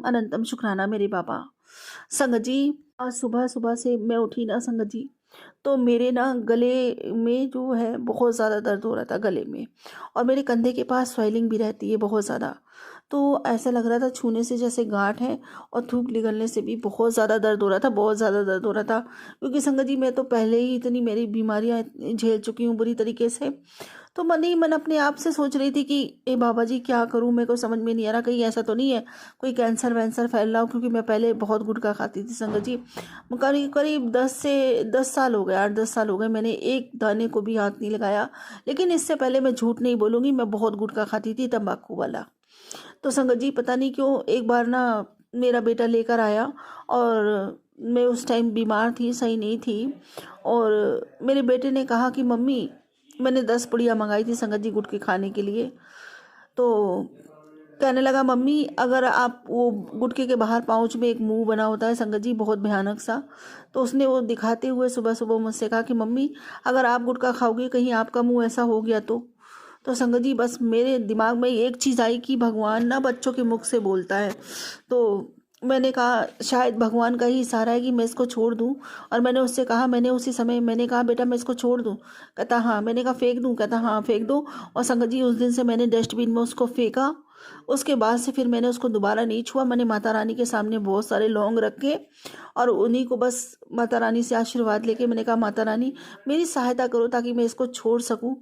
अनंतम शुक्राना मेरे बाबा। संगत जी, आज सुबह सुबह से मैं उठी ना संगत जी, तो मेरे ना गले में जो है बहुत ज़्यादा दर्द हो रहा था गले में, और मेरे कंधे के पास स्वेलिंग भी रहती है बहुत ज़्यादा। तो ऐसा लग रहा था छूने से जैसे गांठ है, और थूक निकलने से भी बहुत ज़्यादा दर्द हो रहा था, बहुत ज़्यादा दर्द हो रहा था। क्योंकि संगत जी, मैं तो पहले ही इतनी मेरी बीमारियां झेल चुकी हूँ बुरी तरीके से। तो मन ही मन अपने आप से सोच रही थी कि ए बाबा जी, क्या करूं, मेरे को समझ में नहीं आ रहा, कहीं ऐसा तो नहीं है कोई कैंसर वैंसर फैल रहा हो। क्योंकि मैं पहले बहुत गुटखा खाती थी संगत जी। करीब करीब 10 साल हो गए, 8-10 साल हो गए, मैंने एक दाने को भी हाथ नहीं लगाया। लेकिन इससे पहले मैं झूठ नहीं बोलूंगी, मैं बहुत गुटखा खाती थी, तंबाकू वाला। तो संगत जी, पता नहीं क्यों एक बार ना मेरा बेटा लेकर आया, और मैं उस टाइम बीमार थी, सही नहीं थी। और मेरे बेटे ने कहा कि मम्मी, मैंने 10 पुड़िया मंगाई थी संगत जी गुटखे खाने के लिए। तो कहने लगा, मम्मी अगर आप वो गुटखे के बाहर पाउच में एक मुंह बना होता है संगत जी, बहुत भयानक सा। तो उसने वो दिखाते हुए सुबह सुबह मुझसे कहा कि मम्मी, अगर आप गुटखा खाओगे कहीं आपका मुंह ऐसा हो गया तो संगत जी, बस मेरे दिमाग में एक चीज़ आई कि भगवान ना बच्चों के मुख से बोलता है। तो मैंने कहा शायद भगवान का ही इशारा है कि मैं इसको छोड़ दूं। और मैंने उससे कहा, मैंने उसी समय मैंने कहा, बेटा मैं इसको छोड़ दूं? कहता हाँ। मैंने कहा फेंक दूं? कहता हाँ फेंक दो। और संगत जी, उस दिन से मैंने डस्टबिन में उसको फेंका। उसके बाद से फिर मैंने उसको दोबारा नहीं छुआ। मैंने माता रानी के सामने बहुत सारे लौंग रखे, और उन्हीं को बस माता रानी से आशीर्वाद लेके मैंने कहा, माता रानी मेरी सहायता करो ताकि मैं इसको छोड़ सकूं।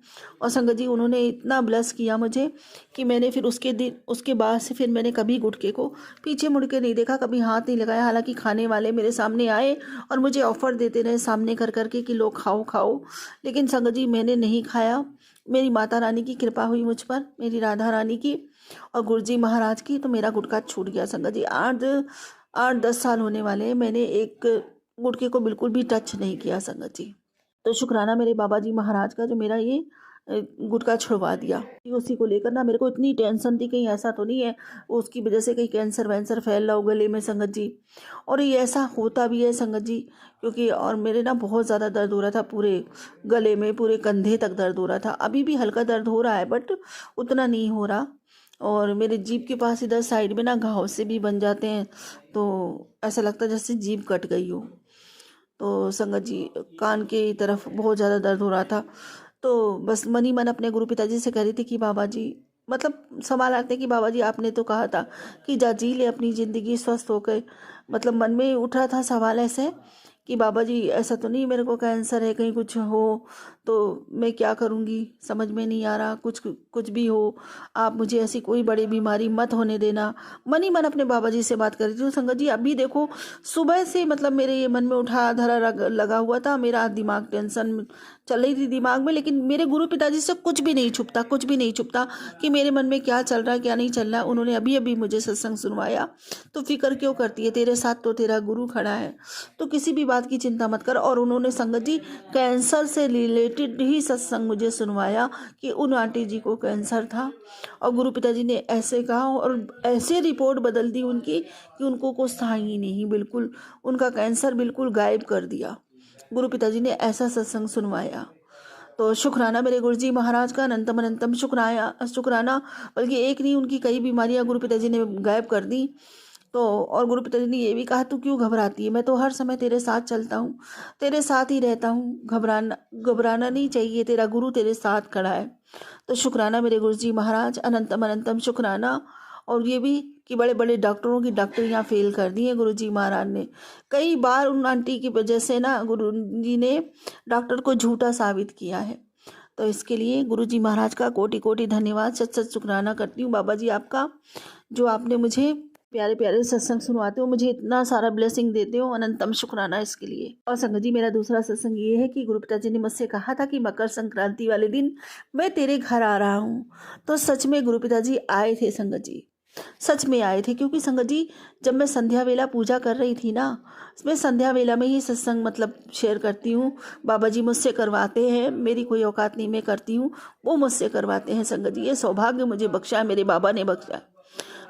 और संगत जी, उन्होंने इतना ब्लेस किया मुझे कि मैंने फिर उसके बाद से फिर मैंने कभी गुटखे को पीछे मुड़ के नहीं देखा, कभी हाथ नहीं लगाया। हालांकि खाने वाले मेरे सामने आए और मुझे ऑफर देते रहे सामने कर करके कि लो खाओ खाओ, लेकिन संगत जी मैंने नहीं खाया। मेरी माता रानी की कृपा हुई मुझ पर, मेरी राधा रानी की और गुरुजी महाराज की, तो मेरा गुटखा छूट गया संगत जी। 8-10 साल होने वाले हैं, मैंने एक गुटखे को बिल्कुल भी टच नहीं किया संगत जी। तो शुक्राना मेरे बाबा जी महाराज का, जो मेरा ये गुटखा छुड़वा दिया। उसी को लेकर ना मेरे को इतनी टेंशन थी, कहीं ऐसा तो नहीं है उसकी वजह से कहीं कैंसर वैंसर फैल रहा हो गले में संगत जी। और ये ऐसा होता भी है संगत जी, क्योंकि और मेरे ना बहुत ज़्यादा दर्द हो रहा था, पूरे गले में पूरे कंधे तक दर्द हो रहा था। अभी भी हल्का दर्द हो रहा है, बट उतना नहीं हो रहा। और मेरे जीभ के पास इधर साइड में ना घाव से भी बन जाते हैं, तो ऐसा लगता है जैसे जीभ कट गई हो। तो संगत जी, कान की तरफ बहुत ज़्यादा दर्द हो रहा था। तो बस मन ही मन अपने गुरु पिताजी से कह रही थी कि बाबा जी, मतलब सवाल आते कि बाबा जी आपने तो कहा था कि जा जी ले अपनी ज़िंदगी स्वस्थ होकर। मतलब मन में उठ रहा था सवाल ऐसे कि बाबा जी ऐसा तो नहीं मेरे को कैंसर है, कहीं कुछ हो तो मैं क्या करूँगी, समझ में नहीं आ रहा। कुछ कुछ भी हो, आप मुझे ऐसी कोई बड़ी बीमारी मत होने देना। मन ही मन अपने बाबा जी से बात कर रही थी। तो संगत जी, अभी देखो सुबह से मतलब मेरे ये मन में उठा धरा लगा हुआ था, मेरा दिमाग टेंशन चल रही थी दिमाग में, लेकिन मेरे गुरु पिताजी से कुछ भी नहीं छुपता, कुछ भी नहीं छुपता कि मेरे मन में क्या चल रहा है क्या नहीं चल रहा है। उन्होंने अभी अभी मुझे सत्संग सुनवाया। तो फिक्र क्यों करती है, तेरे साथ तो तेरा गुरु खड़ा है, तो किसी भी बात की चिंता मत कर। और उन्होंने संगत जी कैंसर से रिलेटेड ही सत्संग मुझे सुनवाया कि उन आंटी जी को कैंसर था, और गुरु पिताजी ने ऐसे कहा और ऐसे रिपोर्ट बदल दी उनकी कि उनको कुछ था ही नहीं, बिल्कुल उनका कैंसर बिल्कुल गायब कर दिया। गुरु पिताजी ने ऐसा सत्संग सुनवाया। तो शुक्राना मेरे गुरुजी महाराज का, अनंतम अनंतम शुक्राना। बल्कि एक नहीं, उनकी कई बीमारियां गुरु पिताजी ने गायब कर दी। तो और गुरु पिताजी ने ये भी कहा, तू क्यों घबराती है, मैं तो हर समय तेरे साथ चलता हूँ, तेरे साथ ही रहता हूँ, घबराना घबराना नहीं चाहिए, तेरा गुरु तेरे साथ खड़ा है। तो शुक्राना मेरे गुरुजी महाराज, अनंतम अनंतम शुक्राना। और ये भी कि बड़े बड़े डॉक्टरों की डॉक्टरियाँ फेल कर दी हैं गुरुजी महाराज ने। कई बार उन आंटी की वजह से ना गुरु जी ने डॉक्टर को झूठा साबित किया है। तो इसके लिए गुरुजी महाराज का कोटि कोटि धन्यवाद, सच सच शुक्राना करती हूँ बाबा जी आपका, जो आपने मुझे प्यारे प्यारे सत्संग सुनवाते हो, मुझे इतना सारा ब्लेसिंग देते हो। अनंतम शुक्राना इसके लिए। और संगत जी, मेरा दूसरा सत्संग ये है कि गुरु पिताजी ने मुझसे कहा था कि मकर संक्रांति वाले दिन मैं तेरे घर आ रहा हूँ। तो सच में गुरु पिताजी आए थे संगत जी, सच में आए थे। क्योंकि संगत जी, जब मैं संध्या वेला पूजा कर रही थी ना, मैं संध्या वेला में ही सत्संग मतलब शेयर करती हूँ। बाबा जी मुझसे करवाते हैं, मेरी कोई औकात नहीं, मैं करती हूँ, वो मुझसे करवाते हैं संगत जी। ये सौभाग्य मुझे बख्शा है, मेरे बाबा ने बख्शा है।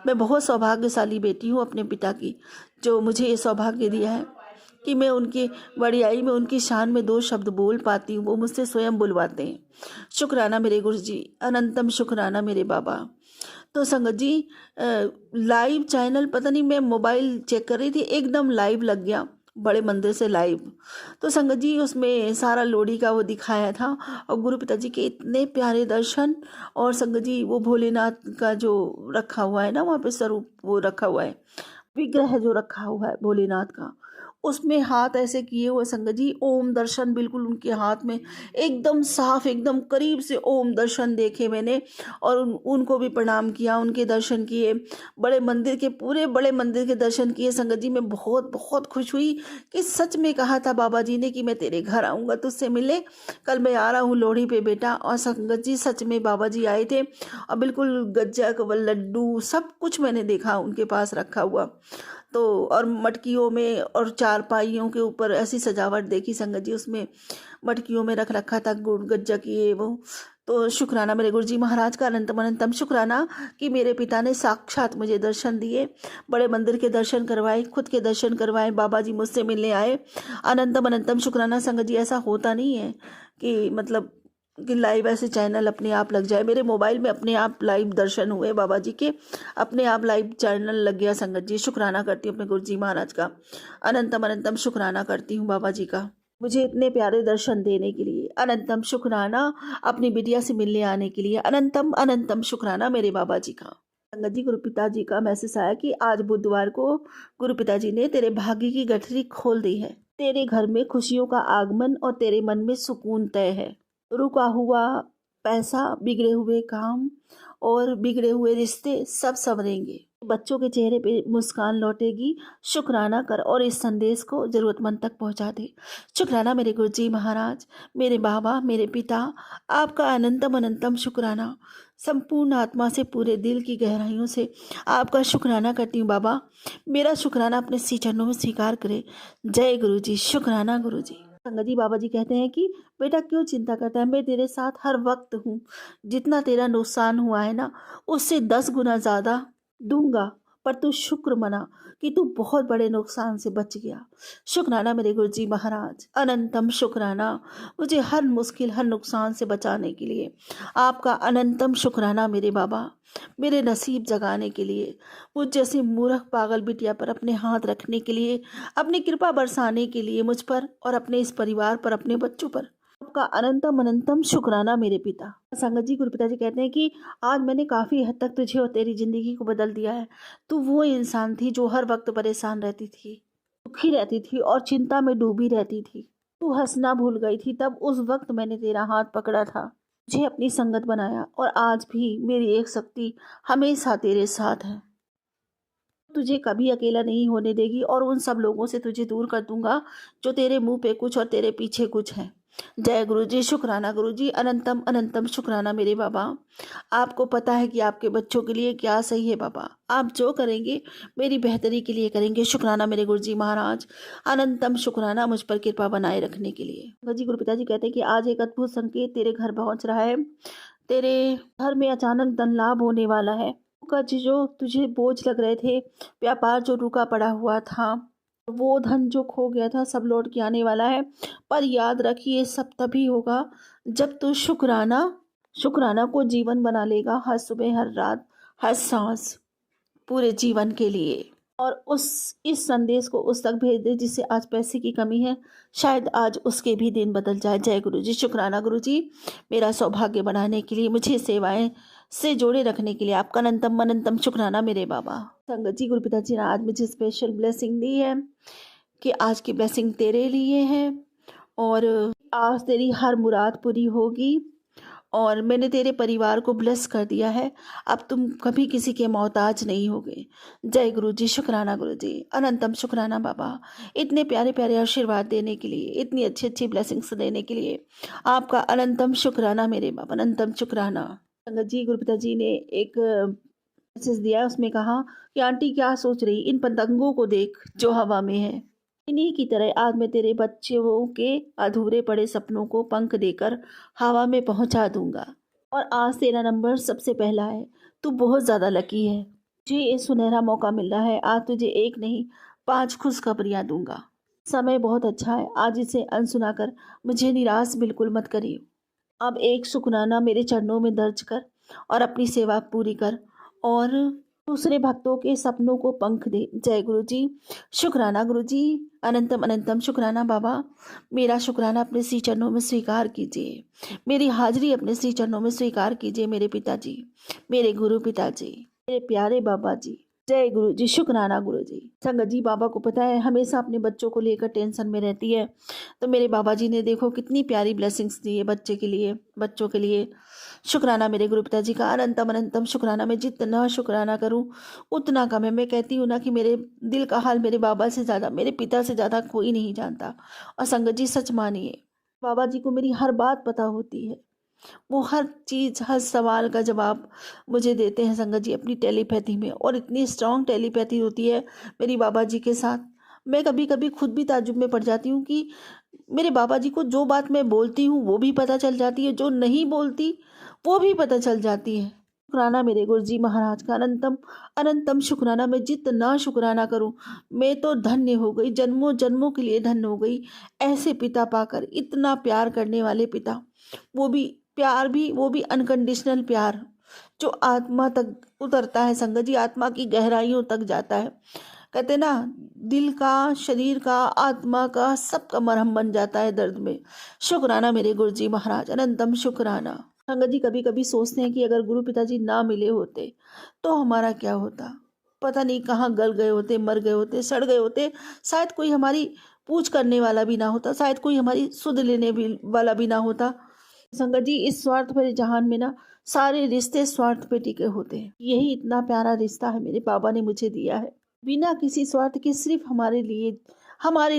मैं बहुत सौभाग्यशाली बेटी हूँ अपने पिता की, जो मुझे ये सौभाग्य दिया है कि मैं उनकी बड़ियाई में, उनकी शान में 2 शब्द बोल पाती हूँ। वो मुझसे स्वयं बुलवाते हैं। शुक्राना मेरे गुरु जी, अनंतम शुक्राना मेरे बाबा। तो संगत जी लाइव चैनल, पता नहीं, मैं मोबाइल चेक कर रही थी, एकदम लाइव लग गया, बड़े मंदिर से लाइव। तो संगत जी उसमें सारा लोहड़ी का वो दिखाया था, और गुरु पिताजी के इतने प्यारे दर्शन। और संगत जी वो भोलेनाथ का जो रखा हुआ है ना, वहाँ पे स्वरूप वो रखा हुआ है, विग्रह जो रखा हुआ है भोलेनाथ का, उसमें हाथ ऐसे किए हुए संगत जी, ओम दर्शन बिल्कुल उनके हाथ में एकदम साफ, एकदम करीब से ओम दर्शन देखे मैंने। और उनको भी प्रणाम किया, उनके दर्शन किए, बड़े मंदिर के, पूरे बड़े मंदिर के दर्शन किए संगत जी। मैं बहुत बहुत खुश हुई कि सच में कहा था बाबा जी ने कि मैं तेरे घर आऊँगा तुझसे मिलने, कल मैं आ रहा हूँ लोहड़ी पे बेटा। और संगत जी सच में बाबा जी आए थे, और बिल्कुल गज्जक व लड्डू सब कुछ मैंने देखा उनके पास रखा हुआ। तो और मटकियों में और चारपाइयों के ऊपर ऐसी सजावट देखी संगत जी, उसमें मटकियों में रख रखा था गुड़ गज्जक ये वो। तो शुक्राना मेरे गुरु जी महाराज का, अनंतम अनंतम शुक्राना कि मेरे पिता ने साक्षात मुझे दर्शन दिए, बड़े मंदिर के दर्शन करवाए, खुद के दर्शन करवाए, बाबा जी मुझसे मिलने आए। अनंतम अनंतम शुक्राना संगत जी। ऐसा होता नहीं है कि मतलब कि लाइव ऐसे चैनल अपने आप लग जाए, मेरे मोबाइल में अपने आप लाइव दर्शन हुए बाबा जी के, अपने आप लाइव चैनल लग गया संगत जी। शुक्राना करती हूँ अपने गुरु जी महाराज का, अनंतम अनंतम शुक्राना करती हूँ बाबा जी का, मुझे इतने प्यारे दर्शन देने के लिए। अनंतम शुक्राना अपनी बिटिया से मिलने आने के लिए, अनंतम अनंतम शुक्राना मेरे बाबा जी का। संगत जी गुरु पिताजी का मैसेज आया कि आज बुधवार को गुरु पिताजी ने तेरे भाग्य की गठरी खोल दी है, तेरे घर में खुशियों का आगमन और तेरे मन में सुकून तय है। रुका हुआ पैसा, बिगड़े हुए काम और बिगड़े हुए रिश्ते सब संवरेंगे, बच्चों के चेहरे पे मुस्कान लौटेगी। शुक्राना कर और इस संदेश को जरूरतमंद तक पहुंचा दे। शुक्राना मेरे गुरु जी महाराज, मेरे बाबा, मेरे पिता, आपका अनंतम अनंतम शुक्राना। संपूर्ण आत्मा से, पूरे दिल की गहराइयों से आपका शुक्राना करती हूँ बाबा। मेरा शुक्राना अपने सी चरणों में स्वीकार करे। जय गुरु जी, शुक्राना गुरु जी। संगत जी बाबा जी कहते हैं कि बेटा क्यों चिंता करता है, मैं तेरे साथ हर वक्त हूँ। जितना तेरा नुकसान हुआ है ना, उससे 10 गुना ज़्यादा दूंगा, पर तू शुक्र मना कि तू बहुत बड़े नुकसान से बच गया। शुक्राना मेरे गुरु जी महाराज, अनंतम शुक्राना मुझे हर मुश्किल, हर नुकसान से बचाने के लिए। आपका अनंतम शुक्राना मेरे बाबा, मेरे नसीब जगाने के लिए, मुझ जैसे मूर्ख पागल बिटिया पर अपने हाथ रखने के लिए, अपनी कृपा बरसाने के लिए मुझ पर और अपने इस परिवार पर, अपने बच्चों पर। आपका अनंतम अनंतम शुक्राना मेरे पिता। संगत जी गुरु पिताजी कहते हैं कि आज मैंने काफ़ी हद तक तुझे और तेरी ज़िंदगी को बदल दिया है। तू वो इंसान थी जो हर वक्त परेशान रहती थी, दुखी रहती थी और चिंता में डूबी रहती थी। तू हंसना भूल गई थी, तब उस वक्त मैंने तेरा हाथ पकड़ा था, मुझे अपनी संगत बनाया, और आज भी मेरी एक शक्ति हमेशा तेरे साथ है। तुझे कभी अकेला नहीं होने देगी, और उन सब लोगों से तुझे दूर कर दूंगा जो तेरे मुंह पे कुछ और तेरे पीछे कुछ है। जय गुरु जी, शुक्राना गुरु जी, अनंतम अनंतम शुक्राना मेरे बाबा। आपको पता है कि आपके बच्चों के लिए क्या सही है बाबा, आप जो करेंगे मेरी बेहतरी के लिए करेंगे। शुक्राना मेरे गुरु जी महाराज, अनंतम शुक्राना मुझ पर कृपा बनाए रखने के लिए। गुरु जी गुरु पिताजी कहते हैं कि आज एक अद्भुत संकेत तेरे घर पहुंच रहा है। तेरे घर में अचानक धन लाभ होने वाला है। का जो तुझे बोझ लग रहे थे, व्यापार जो रुका पड़ा हुआ था, वो धन जो खो गया था, सब लौट के आने वाला है। पर याद रख, ये सब तभी होगा जब तू शुक्राना शुक्राना को जीवन बना लेगा, हर सुबह, हर रात, हर सांस, पूरे जीवन के लिए। और उस इस संदेश को उस तक भेज दे जिसे आज पैसे की कमी है, शायद आज उसके भी दिन बदल जाए। जय गुरु जी, शुक्राना गुरु जी, मेरा सौभाग्य बढ़ाने के लिए, मुझे सेवाएं से जोड़े रखने के लिए आपका अनंतम अनंतम शुक्राना मेरे बाबा। संगत जी गुरु पिताजी ने आज मुझे स्पेशल ब्लेसिंग दी है कि आज की ब्लेसिंग तेरे लिए है, और आज तेरी हर मुराद पूरी होगी, और मैंने तेरे परिवार को ब्लेस कर दिया है। अब तुम कभी किसी के मोहताज नहीं होगे। जय गुरु जी, शुक्राना गुरु जी, अनंतम शुक्राना बाबा, इतने प्यारे प्यारे आशीर्वाद देने के लिए, इतनी अच्छी अच्छी ब्लेसिंग्स देने के लिए आपका अनंतम शुक्राना मेरे बाबा, अनंतम शुक्राना। संगत जी गुरु पिताजी ने एक मैसेज दिया, उसमें कहा कि आंटी क्या सोच रही, इन पतंगों को देख जो हवा में है। इन्हीं की तरह आज मैं तेरे बच्चों के अधूरे पड़े सपनों को पंख देकर हवा में पहुंचा दूंगा। और आज तेरा नंबर सबसे पहला है, तू बहुत ज़्यादा लकी है। तुझे ये सुनहरा मौका मिल रहा है, आज तुझे एक नहीं 5 खुशखबरियाँ दूंगा। समय बहुत अच्छा है, आज इसे अनसुना कर मुझे निराश बिल्कुल मत करियो। अब एक शुक्राना मेरे चरणों में दर्ज कर और अपनी सेवा पूरी कर, और दूसरे भक्तों के सपनों को पंख दे। जय गुरु जी। शुक्राना गुरु जी। अनंतम अनंतम शुक्राना बाबा। मेरा शुक्राना अपने श्री चरणों में स्वीकार कीजिए। मेरी हाजिरी अपने श्री चरणों में स्वीकार कीजिए मेरे पिताजी, मेरे गुरु पिताजी, मेरे प्यारे बाबा जी। जय गुरु जी। शुक्राना गुरु जी। संगत जी, बाबा को पता है हमेशा अपने बच्चों को लेकर टेंशन में रहती है, तो मेरे बाबा जी ने देखो कितनी प्यारी ब्लेसिंग्स दी है बच्चे के लिए, बच्चों के लिए। शुक्राना मेरे गुरु पिताजी का, अनंतम अनंतम शुक्राना। मैं जितना शुक्राना करूं उतना कम है। मैं कहती हूँ ना कि मेरे दिल का हाल मेरे बाबा से ज़्यादा, मेरे पिता से ज़्यादा कोई नहीं जानता। और संगत जी सच मानिए, बाबा जी को मेरी हर बात पता होती है। वो हर चीज़, हर सवाल का जवाब मुझे देते हैं संगत जी अपनी टेलीपैथी में। और इतनी स्ट्रांग टेलीपैथी होती है मेरी बाबा जी के साथ। मैं कभी कभी खुद भी ताज्जुब में पड़ जाती हूँ कि मेरे बाबा जी को जो बात मैं बोलती हूँ वो भी पता चल जाती है, जो नहीं बोलती वो भी पता चल जाती है। शुक्राना मेरे गुरु जी महाराज का, अनंतम अनंतम शुक्राना। मैं जितना शुक्राना करूं मैं तो धन्य हो गई, जन्मों जन्मों के लिए धन्य हो गई ऐसे पिता पाकर। इतना प्यार करने वाले पिता, वो भी प्यार भी, वो भी अनकंडीशनल प्यार जो आत्मा तक उतरता है संगत जी, आत्मा की गहराइयों तक जाता है। कहते ना, दिल का, शरीर का, आत्मा का, सबका मरहम बन जाता है दर्द में। शुक्राना मेरे गुरु जी महाराज, अनंतम शुक्राना। संगत जी कभी कभी सोचते हैं कि अगर गुरु पिताजी ना मिले होते तो हमारा क्या होता। पता नहीं कहाँ गल गए होते, मर गए होते, सड़ गए होते। शायद कोई हमारी पूछ करने वाला भी ना होता, शायद कोई हमारी सुध लेने भी वाला भी ना होता। संगत जी इस स्वार्थ भरे जहान में ना सारे रिश्ते स्वार्थ पे टिके होते हैं। यही इतना प्यारा रिश्ता है मेरे बाबा ने मुझे दिया है, बिना किसी स्वार्थ के, सिर्फ हमारे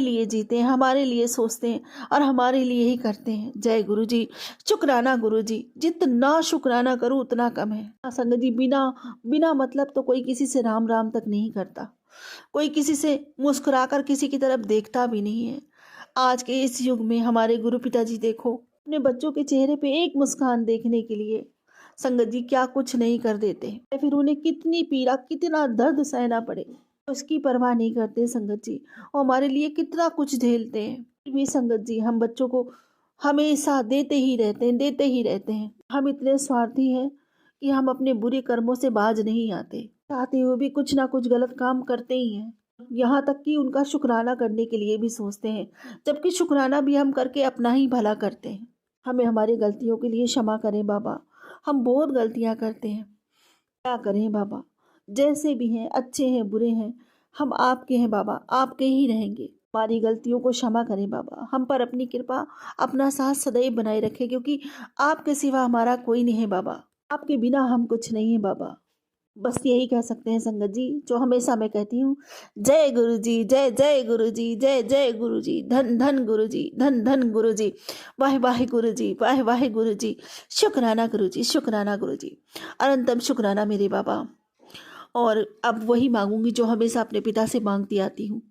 लिए जीते हैं, हमारे लिए सोचते हैं और हमारे लिए ही करते हैं। जय गुरु जी। शुक्राना गुरु जी। जितना शुक्राना करूँ उतना कम है। संगत जी बिना बिना मतलब तो कोई किसी से राम राम तक नहीं करता, कोई किसी से मुस्कुराकर किसी की तरफ देखता भी नहीं है। आज के इस युग में हमारे गुरु पिताजी देखो, अपने बच्चों के चेहरे पे एक मुस्कान देखने के लिए संगत जी क्या कुछ नहीं कर देते, फिर उन्हें कितनी पीड़ा, कितना दर्द सहना पड़े, उसकी परवाह नहीं करते संगत जी। और हमारे लिए कितना कुछ झेलते हैं, फिर भी संगत जी हम बच्चों को हमेशा देते ही रहते हैं, देते ही रहते हैं। हम इतने स्वार्थी हैं कि हम अपने बुरे कर्मों से बाज नहीं आते, चाहते हुए भी कुछ ना कुछ गलत काम करते ही हैं। यहाँ तक कि उनका शुक्राना करने के लिए भी सोचते हैं, जबकि शुक्राना भी हम करके अपना ही भला करते हैं। हमें हमारी गलतियों के लिए क्षमा करें बाबा, हम बहुत गलतियाँ करते हैं। क्या करें बाबा, जैसे भी हैं, अच्छे हैं बुरे हैं, हम आपके हैं बाबा, आपके ही रहेंगे। हमारी गलतियों को क्षमा करें बाबा, हम पर अपनी कृपा, अपना साथ सदैव बनाए रखें, क्योंकि आपके सिवा हमारा कोई नहीं है बाबा, आपके बिना हम कुछ नहीं है बाबा। बस यही कह सकते हैं संगत जी, जो हमेशा मैं कहती हूँ। जय गुरु जी, जय जय गुरु जी, जय जय गुरु जी, धन धन गुरु जी, धन धन गुरु जी, वाह वाह गुरु जी, वाह वाह गुरु जी। शुक्राना गुरु जी, शुक्राना गुरु जी, अनंतम शुक्राना मेरे बाबा। और अब वही मांगूंगी जो हमेशा अपने पिता से मांगती आती हूँ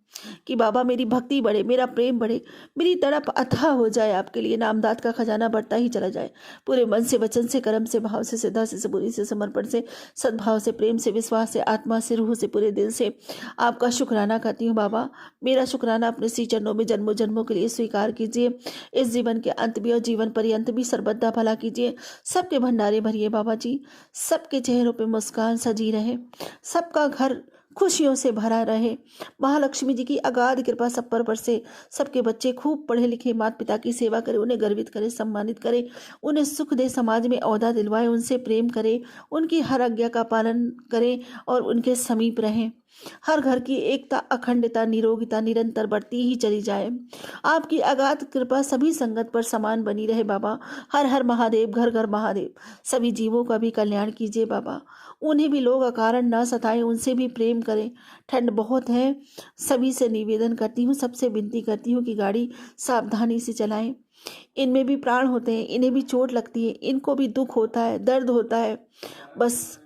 कि बाबा मेरी भक्ति बढ़े, मेरा प्रेम बढ़े, मेरी तड़प अथाह हो जाए आपके लिए, नामदात का खजाना बढ़ता ही चला जाए। पूरे मन से, वचन से, कर्म से, भाव से, श्रद्धा से, सबूरी से, समर्पण से, सद्भाव से, प्रेम से, विश्वास से, आत्मा से, रूह से, पूरे दिल से आपका शुक्राना करती हूँ बाबा। मेरा शुक्राना अपने श्री चरणों में जन्मों जन्मों के लिए स्वीकार कीजिए। इस जीवन के अंत भी और जीवन पर्यंत भी सर्वदा भला कीजिए। सबके भंडारे भरिए बाबा जी, सबके चेहरों पर मुस्कान सजी रहे, सबका घर खुशियों से भरा रहे। महालक्ष्मी जी की अगाध कृपा सब पर बरसे। सबके बच्चे खूब पढ़े लिखे, माता पिता की सेवा करे, उन्हें गर्वित करे, सम्मानित करे, उन्हें सुख दे, समाज में ओहदा दिलवाए, उनसे प्रेम करे, उनकी हर आज्ञा का पालन करे और उनके समीप रहें। हर घर की एकता, अखंडता, निरोगिता निरंतर बढ़ती ही चली जाए। आपकी अगाध कृपा सभी संगत पर समान बनी रहे बाबा। हर हर महादेव, घर घर महादेव। सभी जीवों का भी कल्याण कीजिए बाबा, उन्हें भी लोग अकारण न सताएं, उनसे भी प्रेम करें। ठंड बहुत है, सभी से निवेदन करती हूँ, सबसे विनती करती हूँ कि गाड़ी सावधानी से चलाएं। इनमें भी प्राण होते हैं, इन्हें भी चोट लगती है, इनको भी दुख होता है, दर्द होता है। बस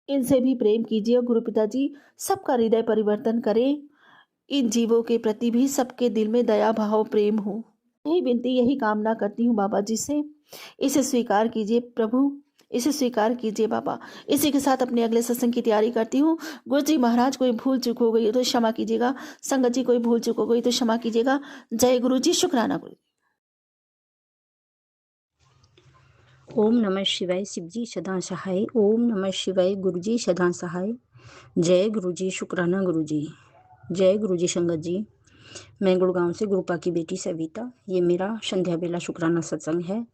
इनसे भी प्रेम कीजिए गुरु पिताजी, सबका हृदय परिवर्तन करें। इन जीवों के प्रति भी सबके दिल में दया भाव प्रेम हो, यही विनती, यही कामना करती हूँ बाबा जी से। इसे स्वीकार कीजिए प्रभु, इसे स्वीकार कीजिए बाबा। इसी के साथ अपने अगले सत्संग की तैयारी करती हूँ। गुरु जी महाराज कोई भूल चूक हो गई हो तो क्षमा कीजिएगा, संगत जी कोई भूल चूक हो गई तो क्षमा कीजिएगा। जय गुरु जी, शुक्राना गुरु। ओम नमः शिवाय शिवजी सदा सहाय। ओम नमः शिवाय गुरुजी सदा सहाय। जय गुरुजी शुक्राना गुरुजी। जय गुरुजी संगत जी। मैं गुड़गांव से गुरुपा की बेटी सविता। ये मेरा संध्या बेला शुक्राना सत्संग है।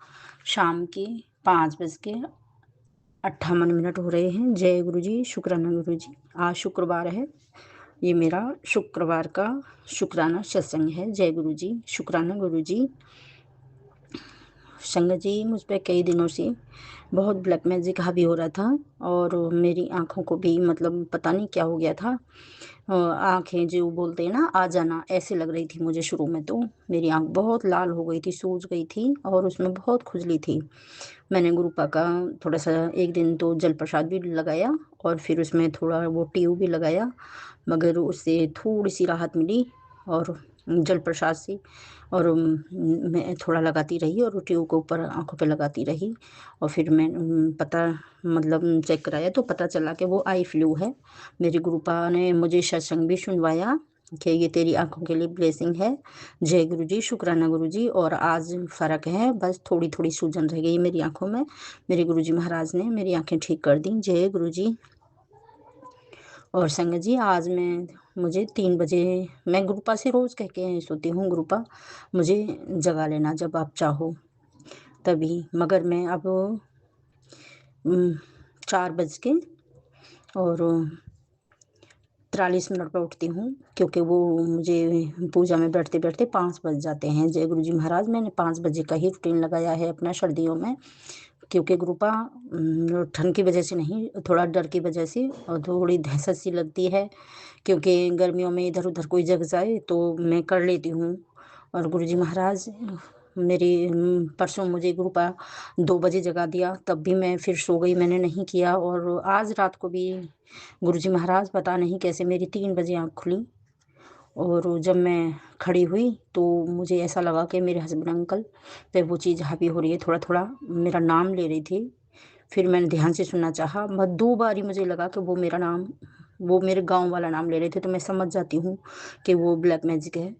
शाम के 5:58 हो रहे हैं। जय गुरुजी शुक्राना गुरुजी। आज शुक्रवार है। ये मेरा शुक्रवार का शुक्राना सत्संग है। जय गुरुजी शुक्राना गुरुजी। संगत जी, मुझ पे कई दिनों से बहुत ब्लैक मैजिक हावी हो रहा था और मेरी आँखों को भी मतलब पता नहीं क्या हो गया था। आँखें जो बोलते हैं ना आ जाना, ऐसे लग रही थी मुझे शुरू में। तो मेरी आँख बहुत लाल हो गई थी, सूज गई थी और उसमें बहुत खुजली थी। मैंने गुरुपा का थोड़ा सा एक दिन तो जल प्रसाद भी लगाया और फिर उसमें थोड़ा वो ट्यूब भी लगाया, मगर उससे थोड़ी सी राहत मिली और जल प्रसाद से। और मैं थोड़ा लगाती रही और ट्यूब को ऊपर आँखों पे लगाती रही और फिर मैं पता मतलब चेक कराया तो पता चला कि वो आई फ्लू है। मेरी गुरुपा ने मुझे सत्संग भी सुनवाया कि ये तेरी आँखों के लिए ब्लेसिंग है। जय गुरुजी शुक्राना गुरुजी। और आज फ़र्क है, बस थोड़ी थोड़ी सूजन रह गई मेरी आँखों में। मेरे गुरुजी महाराज ने मेरी आँखें ठीक कर दी। जय गुरुजी। और संगत जी, आज मुझे 3 बजे मैं गुरुपा से रोज़ कह के सोती हूँ, गुरुपा मुझे जगा लेना जब आप चाहो तभी। मगर मैं अब 4:43 पर उठती हूँ क्योंकि वो मुझे पूजा में बैठते बैठते 5 बज जाते हैं। जय गुरुजी महाराज। मैंने 5 बजे का ही रूटीन लगाया है अपना सर्दियों में, क्योंकि गुरुपा ठंड की वजह से नहीं, थोड़ा डर की वजह से और थोड़ी दहशत सी लगती है, क्योंकि गर्मियों में इधर उधर कोई जग जाए तो मैं कर लेती हूँ। और गुरुजी महाराज मेरी परसों मुझे गुरुपा 2 बजे जगा दिया, तब भी मैं फिर सो गई, मैंने नहीं किया। और आज रात को भी गुरुजी महाराज पता नहीं कैसे मेरी 3 बजे आँख खुली और जब मैं खड़ी हुई तो मुझे ऐसा लगा कि मेरे हस्बैंड अंकल पे वो चीज़ हावी हो रही है, थोड़ा थोड़ा मेरा नाम ले रही थी। फिर मैंने ध्यान से सुनना चाहा, बस 2 बार ही मुझे लगा कि वो मेरा नाम, वो मेरे गांव वाला नाम ले रहे थे, तो मैं समझ जाती हूँ कि वो ब्लैक मैजिक है।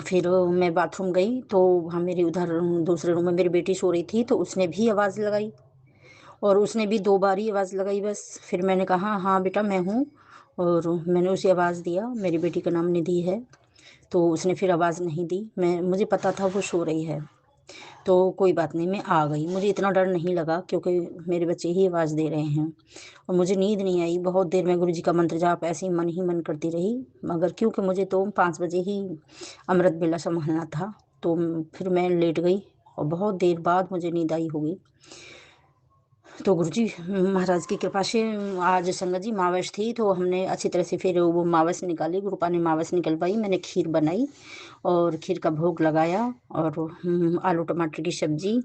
फिर मैं बाथरूम गई तो वहाँ मेरी उधर दूसरे रूम में मेरी बेटी सो रही थी, तो उसने भी आवाज़ लगाई और उसने भी 2 बार ही आवाज़ लगाई बस। फिर मैंने कहा हाँ बेटा मैं हूँ, और मैंने उसे आवाज़ दिया। मेरी बेटी का नाम निधि है। तो उसने फिर आवाज़ नहीं दी, मुझे पता था वो सो रही है, तो कोई बात नहीं, मैं आ गई। मुझे इतना डर नहीं लगा क्योंकि मेरे बच्चे ही आवाज़ दे रहे हैं और मुझे नींद नहीं आई। बहुत देर में गुरुजी का मंत्र जाप ऐसे ही मन करती रही, मगर क्योंकि मुझे तो 5 बजे ही अमृत बेला संभालना था, तो फिर मैं लेट गई और बहुत देर बाद मुझे नींद आई होगी। तो गुरुजी महाराज की कृपा से आज संगत जी मावस थी, तो हमने अच्छी तरह से फिर वो मावस निकाली, गुरुपा ने मावस निकलवाई, मैंने खीर बनाई और खीर का भोग लगाया और आलू टमाटर की सब्जी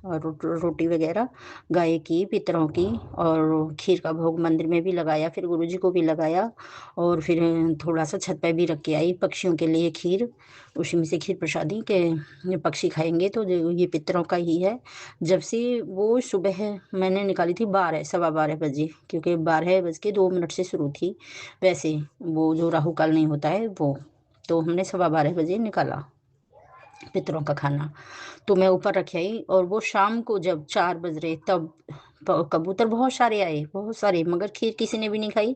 और रोटी वगैरह गाय की, पितरों की, और खीर का भोग मंदिर में भी लगाया, फिर गुरुजी को भी लगाया और फिर थोड़ा सा छत पे भी रख के आई पक्षियों के लिए खीर। उसी में से खीर प्रसादी के पक्षी खाएंगे, तो ये पितरों का ही है। जब से वो सुबह मैंने निकाली थी 12 सवा 12 बजे, क्योंकि 12:02 से शुरू थी वैसे, वो जो राहु काल नहीं होता है वो, तो हमने 12:15 बजे निकाला पितरों का खाना। तो मैं ऊपर रख आई और वो शाम को जब 4 बज रहे तब कबूतर बहुत सारे आए, बहुत सारे, मगर खीर किसी ने भी नहीं खाई।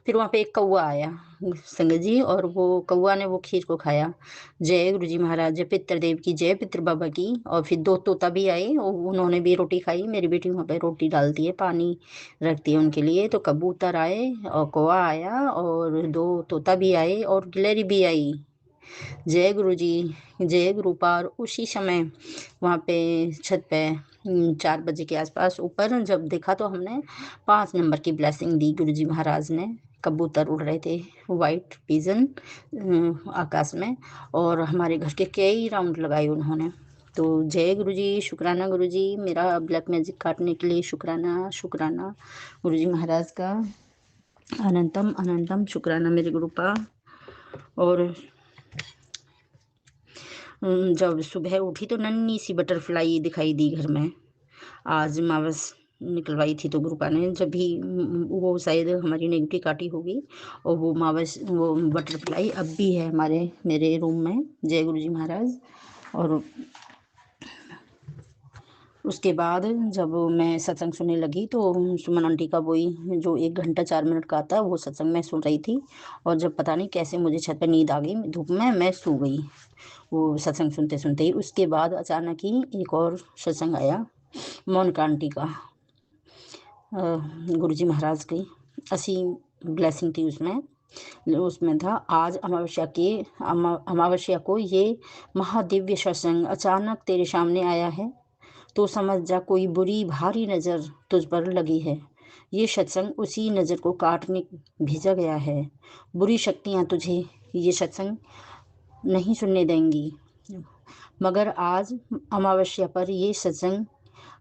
फिर वहाँ पे एक कौवा आया संगत जी, और वो कौवा ने वो खीर को खाया। जय गुरु जी महाराज, जय पितृदेव की, जय पितृ बाबा की। और फिर 2 तोता भी आए और उन्होंने भी रोटी खाई। मेरी बेटी वहाँ पे रोटी डालती है, पानी रखती है उनके लिए। तो कबूतर आए और कौवा आया और 2 तोता भी आए और गिलहरी भी आई। जय गुरु जी, जय गुरु पार। उसी समय वहाँ पे छत पे 4 बजे के आसपास ऊपर जब देखा तो हमने 5 नंबर की ब्लेसिंग दी गुरु जी महाराज ने। कबूतर उड़ रहे थे, वाइट पिजन आकाश में, और हमारे घर के कई राउंड लगाए उन्होंने। तो जय गुरु जी शुक्राना गुरु जी, मेरा ब्लैक मैजिक काटने के लिए शुक्राना शुक्राना गुरु जी महाराज का, अनंतम अनंतम शुक्राना मेरे गुरु का। और जब सुबह उठी तो नन्ही सी बटरफ्लाई दिखाई दी घर में। आज मावस निकलवाई थी तो गुरुपा ने, जब भी वो शायद हमारी नेगेटिव काटी होगी, और वो मावस वो बटरफ्लाई अब भी है मेरे रूम में। जय गुरु जी महाराज। और उसके बाद जब मैं सत्संग सुनने लगी तो सुमन आंटी का वही जो 1 घंटा 4 मिनट का आता है वो सत्संग मैं सुन रही थी। और जब पता नहीं कैसे मुझे छत पे नींद आ गई धूप में, मैं सो गई वो सत्संग सुनते-सुनते ही। उसके बाद अचानक ही एक और सत्संग आया मोनिका आंटी का, गुरुजी महाराज की असीम ब्लेसिंग थी उसमें। उसमें था आज अमावस्या को ये महादिव्य सत्संग अचानक तेरे सामने आया है तो समझ जा कोई बुरी भारी नज़र तुझ पर लगी है। ये सत्संग उसी नज़र को काटने भेजा गया है। बुरी शक्तियाँ तुझे ये सत्संग नहीं सुनने देंगी। मगर आज अमावस्या पर ये सत्संग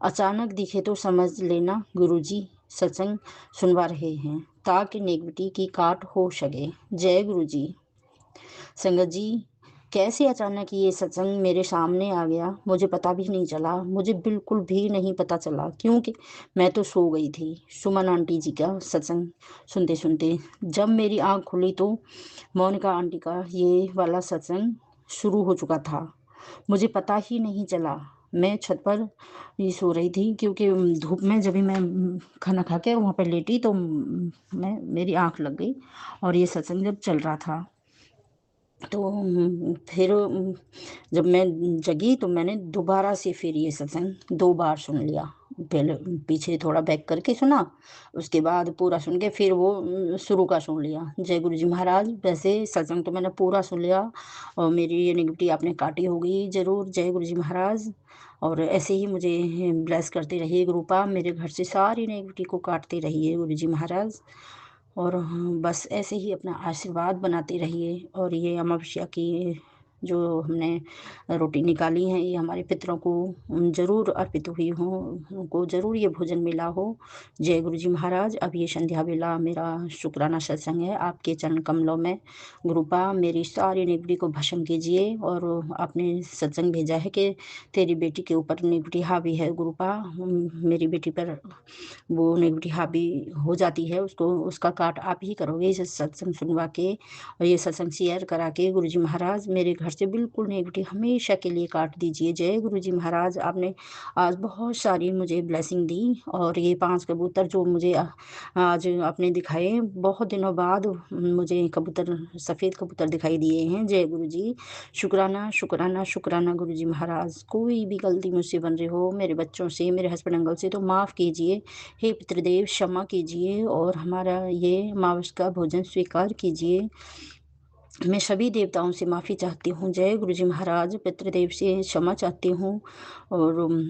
अचानक दिखे तो समझ लेना गुरुजी सत्संग सुनवा रहे हैं ताकि नेगेटिविटी की काट हो सके। जय गुरुजी। संगत जी, कैसे अचानक ये सत्संग मेरे सामने आ गया मुझे पता भी नहीं चला। मुझे बिल्कुल भी नहीं पता चला क्योंकि मैं तो सो गई थी सुमन आंटी जी का सत्संग सुनते सुनते। जब मेरी आँख खुली तो मोनिका आंटी का ये वाला सत्संग शुरू हो चुका था। मुझे पता ही नहीं चला। मैं छत पर ही सो रही थी क्योंकि धूप में जब भी मैं खाना खा के वहाँ पे लेटी तो मैं मेरी आँख लग गई और ये सत्संग जब चल रहा था तो फिर जब मैं जगी तो मैंने दोबारा से फिर ये सत्संग 2 बार सुन लिया। पहले पीछे थोड़ा बैक करके सुना, उसके बाद पूरा सुन के फिर वो शुरू का सुन लिया। जय गुरुजी महाराज। वैसे सत्संग तो मैंने पूरा सुन लिया और मेरी ये नेगेटिविटी आपने काटी होगी ज़रूर। जय गुरुजी महाराज। और ऐसे ही मुझे ब्लेस करते रहिए गुरुपा, मेरे घर से सारी नेगेटिविटी को काटते रहिए गुरुजी महाराज। और हाँ, बस ऐसे ही अपना आशीर्वाद बनाते रहिए। और ये अमावस्या की जो हमने रोटी निकाली है ये हमारे पितरों को ज़रूर अर्पित हुई हो, उनको ज़रूर ये भोजन मिला हो। जय गुरुजी महाराज। अब ये संध्या बेला मेरा शुक्राना सत्संग है आपके चरण कमलों में। गुरुपा मेरी सारी नेगेटिविटी को भस्म कीजिए। और आपने सत्संग भेजा है कि तेरी बेटी के ऊपर नेगेटिविटी हावी है गुरुपा, मेरी बेटी पर वो नेगेटिविटी हावी हो जाती है, उसको उसका काट आप ही करोगे इस सत्संग सुनवा के और ये सत्संग शेयर करा के। गुरुजी महाराज मेरे घर से बिल्कुल नेगेटिविटी हमेशा के लिए काट दीजिए। जय गुरुजी महाराज। आपने आज बहुत सारी मुझे ब्लेसिंग दी और ये 5 कबूतर जो मुझे आज आपने दिखाए, बहुत दिनों बाद मुझे कबूतर सफ़ेद कबूतर दिखाई दिए हैं। जय गुरुजी। शुक्राना शुक्राना शुक्राना गुरुजी महाराज। कोई भी गलती मुझसे बन रही हो मेरे बच्चों से, मेरे हस्बैंड अंकल से, तो माफ़ कीजिए। हे पितृदेव क्षमा कीजिए और हमारा ये अमावस का भोजन स्वीकार कीजिए। मैं सभी देवताओं से माफ़ी चाहती हूँ। जय गुरुजी महाराज। पितृदेव से क्षमा चाहती हूँ और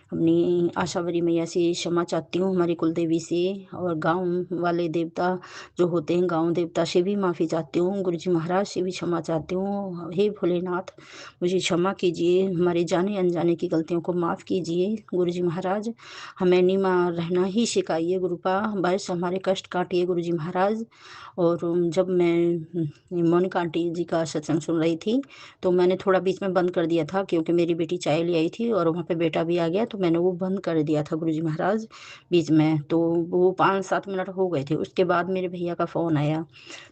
अपनी आशावरी मैया से क्षमा चाहती हूँ, हमारी कुल देवी से, और गाँव वाले देवता जो होते हैं गाँव देवता से भी माफ़ी चाहती हूँ, गुरुजी महाराज से भी क्षमा चाहती हूँ। हे भोलेनाथ मुझे क्षमा कीजिए, हमारे जाने अनजाने की गलतियों को माफ़ कीजिए गुरुजी महाराज। हमें नीमा रहना ही सिखाइए गुरुपा, बस हमारे कष्ट काटिए गुरुजी महाराज। और जब मैं मोनिका आंटी जी का सत्संग सुन रही थी तो मैंने थोड़ा बीच में बंद कर दिया था क्योंकि मेरी बेटी चाय ले आई थी और वहाँ पे बेटा भी आ गया तो मैंने वो बंद कर दिया था गुरुजी महाराज बीच में। तो वो 5-7 मिनट हो गए थे। उसके बाद मेरे भैया का फ़ोन आया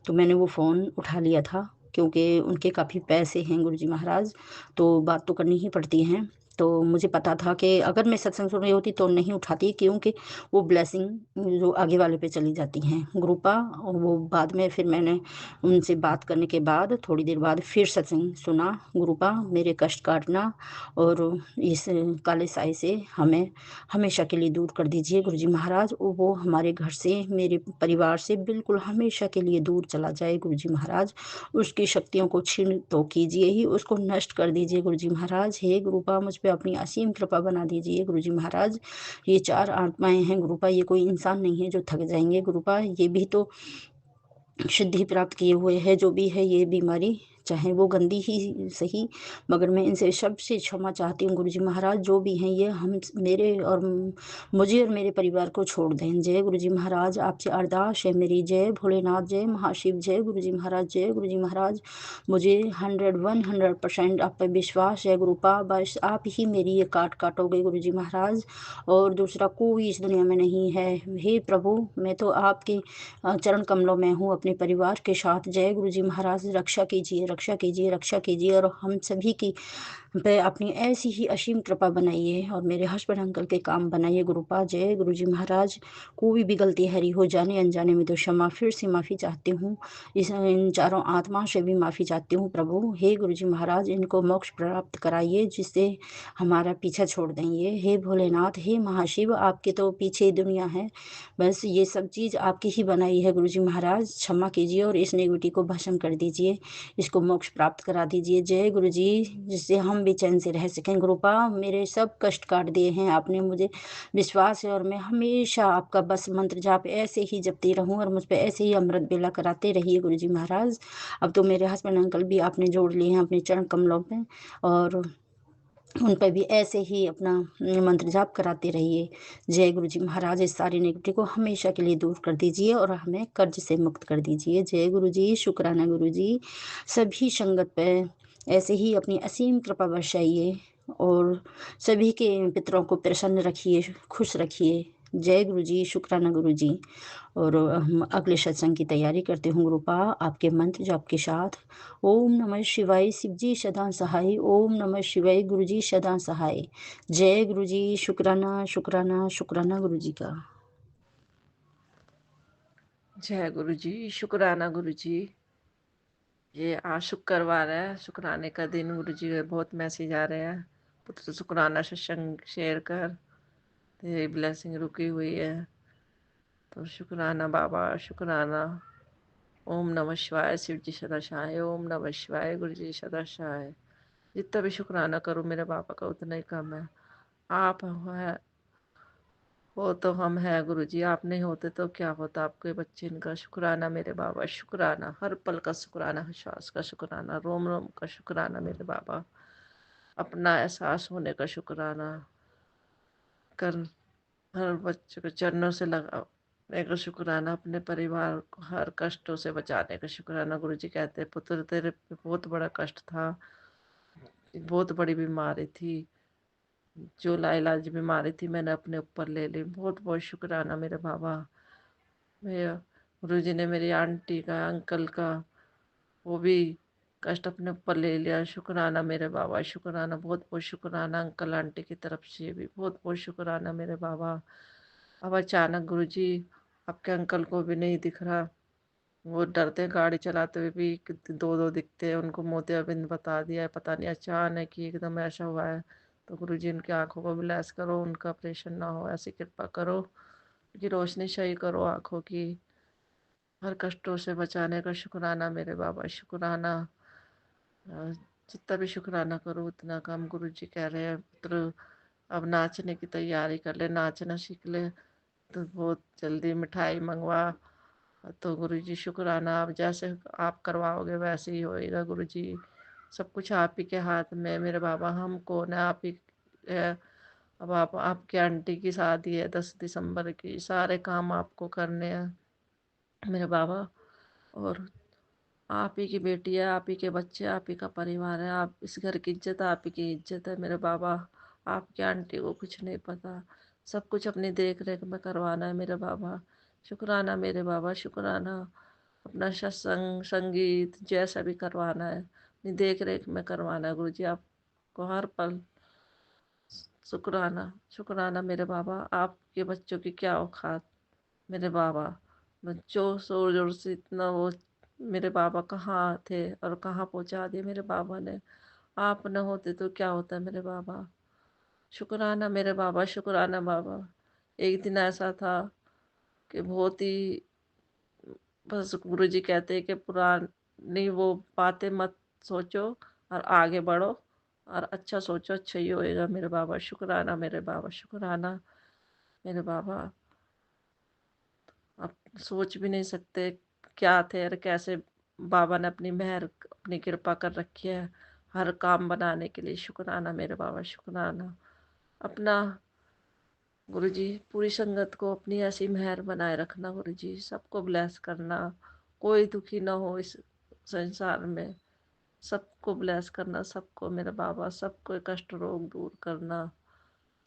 तो मैंने वो फ़ोन उठा लिया था क्योंकि उनके काफ़ी पैसे हैं गुरुजी महाराज, तो बात तो करनी ही पड़ती है। तो मुझे पता था कि अगर मैं सत्संग सुन रही होती तो नहीं उठाती क्योंकि वो ब्लेसिंग जो आगे वाले पे चली जाती हैं गुरुपा। और वो बाद में फिर मैंने उनसे बात करने के बाद थोड़ी देर बाद फिर सत्संग सुना। गुरुपा मेरे कष्ट काटना और इस काले साए से हमें हमेशा के लिए दूर कर दीजिए गुरुजी महाराज। वो हमारे घर से, मेरे परिवार से बिल्कुल हमेशा के लिए दूर चला जाए गुरुजी महाराज। उसकी शक्तियों को छीन तो कीजिए ही, उसको नष्ट कर दीजिए गुरुजी महाराज। हे गुरुपा मुझ पे अपनी असीम कृपा बना दीजिए गुरुजी महाराज। ये 4 आत्माएं हैं गुरुपा, ये कोई इंसान नहीं है जो थक जाएंगे गुरुपा, ये भी तो सिद्धि प्राप्त किए हुए है। जो भी है ये बीमारी चाहे वो गंदी ही सही, मगर मैं इनसे सबसे क्षमा चाहती हूँ गुरुजी महाराज। जो भी हैं ये हम मेरे और मुझे और मेरे परिवार को छोड़ दें। जय गुरुजी महाराज। आपसे अरदास है मेरी। जय भोलेनाथ, जय महाशिव, जय गुरुजी महाराज, जय गुरुजी महाराज। मुझे 100% आप पर विश्वास है गुरुपा, बस आप ही मेरी ये काटोगे गुरुजी महाराज, और दूसरा कोई इस दुनिया में नहीं है। हे प्रभु मैं तो आपके चरण कमलों में हूँ अपने परिवार के साथ। जय गुरुजी महाराज। रक्षा कीजिए, रक्षा कीजिए, रक्षा कीजिए और हम सभी की पे अपनी ऐसी ही असीम कृपा बनाइए और मेरे हस्बैंड अंकल के काम बनाइए गुरुपा। जय गुरु जी महाराज। कोई भी गलती हरी हो जाने अनजाने में तो क्षमा, फिर से माफ़ी चाहती हूँ। इन चारों आत्माओं से भी माफ़ी चाहती हूँ प्रभु। हे गुरु जी महाराज, इनको मोक्ष प्राप्त कराइए जिससे हमारा पीछा छोड़ दें ये। हे भोलेनाथ, हे महाशिव, आपके तो पीछे ही दुनिया है, बस ये सब चीज़ आपकी ही बनाई है गुरु जी महाराज। क्षमा कीजिए और इस नेगेटिविटी को भस्म कर दीजिए, इसको मोक्ष प्राप्त करा दीजिए। जय गुरु जी, जिससे हम भी चैन से रह सकें। गुरुपा, मेरे सब कष्ट काट दिए हैं आपने, मुझे विश्वास है और मैं हमेशा आपका बस मंत्र जाप ऐसे ही जपती रहूं और मुझ पे ऐसे ही अमृत बेला कराते रहिए गुरु जी महाराज। अब तो मेरे हस्बैंड अंकल भी आपने जोड़ लिए हैं अपने चरण कमलों पे, और उन पे भी ऐसे ही अपना मंत्र जाप कराते रहिए। जय गुरु जी महाराज। इस सारी नेगेटिव को हमेशा के लिए दूर कर दीजिए और हमें कर्ज से मुक्त कर दीजिए। जय गुरु जी, शुक्राना गुरु जी। सभी संगत पे ऐसे ही अपनी असीम कृपा बरसाइए और सभी के पितरों को प्रसन्न रखिए, खुश रखिए। जय गुरु जी, शुक्राना गुरु जी। और हम अगले सत्संग की तैयारी करते हूँ गुरुपा, आपके मंत्र जाप के साथ। ओम नमः शिवाय, शिव जी सदा सहाय। ओम नमः शिवाय, गुरु जी सदा सहाय। जय गुरु जी, शुक्राना शुक्राना शुक्राना गुरु जी का। जय गुरु जी, शुक्राना गुरु जी। ये आज शुक्रवार है, शुक्राने का दिन। गुरु जी के बहुत मैसेज आ रहे हैं। पुत्र शुक्राना सत्संग शेयर कर, तेरी ब्लेसिंग रुकी हुई है। तो शुक्राना बाबा, शुक्राना। ओम नमः शिवाय, शिव जी सदा सहाय। ओम नमः शिवाय, गुरु जी सदा सहाय। जितना भी शुक्राना करूँ मेरे बाबा का उतना ही कम है। आप है वो तो हम है गुरु जी, आप नहीं होते तो क्या होता। आपके बच्चे, इनका शुक्राना मेरे बाबा, शुक्राना। हर पल का शुक्राना, हर श्वास का शुक्राना, रोम रोम का शुक्राना मेरे बाबा। अपना एहसास होने का शुक्राना कर, हर बच्चे को चरणों से लगाने का शुक्राना, अपने परिवार को हर कष्टों से बचाने का शुक्राना। गुरु जी कहते हैं, पुत्र तेरे पे बहुत बड़ा कष्ट था, बहुत बड़ी बीमारी थी, जो लाइलाज बीमारी थी मैंने अपने ऊपर ले ली। बहुत बहुत शुक्राना मेरे बाबा। मेरा गुरु जी ने मेरी आंटी का, अंकल का, वो भी कष्ट अपने ऊपर ले लिया। शुक्राना मेरे बाबा, शुक्राना। बहुत बहुत शुक्राना अंकल आंटी की तरफ से भी, बहुत बहुत शुक्राना मेरे बाबा। अब अचानक गुरु जी आपके अंकल को भी नहीं दिख रहा, वो डरते हैं गाड़ी चलाते हुए भी, दो दो दिखते हैं। उनको मोतियाबिंद बता दिया है, पता नहीं अचानक ही एकदम ऐसा हुआ है। तो गुरु जी उनकी आंखों को ब्लेस करो, उनका ऑपरेशन ना हो, ऐसी कृपा करो कि रोशनी सही करो आंखों की। हर कष्टों से बचाने का शुक्राना मेरे बाबा, शुक्राना। जितना भी शुक्राना करो उतना कम। गुरु जी कह रहे हैं, पुत्र अब नाचने की तैयारी कर ले, नाचना सीख ले, तो बहुत जल्दी मिठाई मंगवा। तो गुरु जी शुक्राना, आप जैसे आप करवाओगे वैसे ही होएगा गुरु जी। सब कुछ आप ही के हाथ में मेरे बाबा। हम कौन है, आप ही है। अब आप, आपकी आंटी की शादी है 10 दिसंबर की, सारे काम आपको करने हैं मेरे बाबा। और आप ही की बेटी है, आप ही के बच्चे, आप ही का परिवार है। आप इस घर की इज्जत, आप ही की इज्जत है मेरे बाबा। आपकी आंटी को कुछ नहीं पता, सब कुछ अपनी देख रेख में करवाना है मेरे बाबा। शुक्राना मेरे बाबा, शुक्राना। अपना सत्संग संगीत जैसा भी करवाना है, अपनी देख रेख में करवाना है गुरु जी। आपको हर पल शुक्राना, शुक्राना मेरे बाबा। आपके बच्चों की क्या औकात मेरे बाबा। बच्चों जोर जोर से इतना वो मेरे बाबा कहाँ थे और कहाँ पहुँचा दिए मेरे बाबा ने। आप न होते तो क्या होता मेरे बाबा। शुक्राना मेरे बाबा, शुक्राना बाबा। एक दिन ऐसा था कि बहुत ही, बस गुरु जी कहते हैं कि पुरानी वो बातें मत सोचो और आगे बढ़ो, और अच्छा सोचो, अच्छा ही होएगा मेरे बाबा। शुक्राना मेरे बाबा, शुक्राना मेरे बाबा। आप सोच भी नहीं सकते क्या थे और कैसे बाबा ने अपनी मेहर, अपनी कृपा कर रखी है हर काम बनाने के लिए। शुक्राना मेरे बाबा, शुक्राना। अपना गुरु जी पूरी संगत को अपनी ऐसी मेहर बनाए रखना गुरु जी, सबको ब्लेस करना, कोई दुखी ना हो इस संसार में। सबको ब्लेस करना, सबको मेरे बाबा, सबको कष्ट रोग दूर करना,